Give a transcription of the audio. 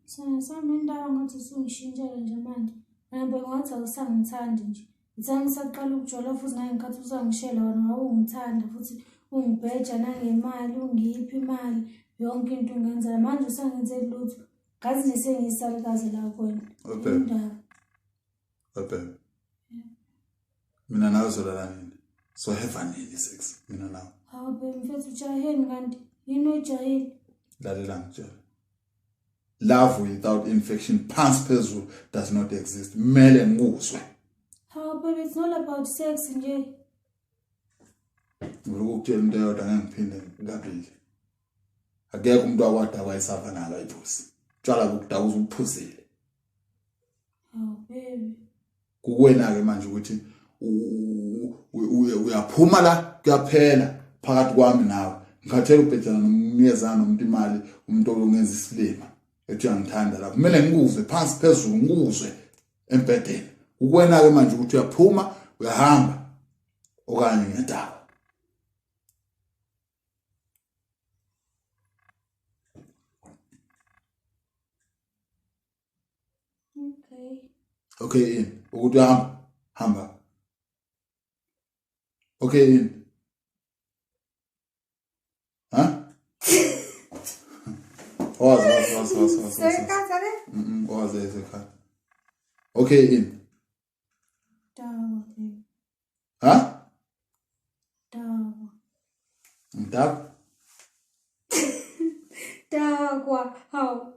Sami indawo ngathi usungishintshela nje manje. Ngihambe ngathi awusangithandi nje. Ngithanda ngisaqala ukujola futhi naye ngikhathi usangishela wena ungithanda futhi ungibheja nangemali, ungiphi imali, yonke into ungenzela. Manje usangenze lutho. Ngazi nje sengiyisalukazi la kuwena. Indaba. Okay. Mina nawe zolala nini? So have nini sex mina nawe. Hawu baby mfethu ujaheni kanti yini ojahile? Lalela ngitshela. Love without infection phansi phezulu does not exist. Mele nguzwe. Hawu baby, it's not about sex nje. Ngikutshela into yodwa ngiphinde ngabili. Akekho umuntu akwada kwayisava nalo iphusi. Tshwala ukudawuza ukuphuzile. Hawu baby. Kuwena ke manje ukuthi uyaphuma la kuyaphela phakathi kwami nawe. Ngikhathela ubhejana nomniyezana nomuntu imali umuntu ongenza isilima. Ethi angithanda la. Kumele ngikuzwe phansi phezulu ngikuzwe empedeni. Kuwena ke manje ukuthi uyaphuma uyahamba okanye ngedaba. Okay in. Ukuthi hamba. Okay in. Huh? Was. Okay in. Dawa. Huh? Dawa. Dawa. Dawa. Hawu.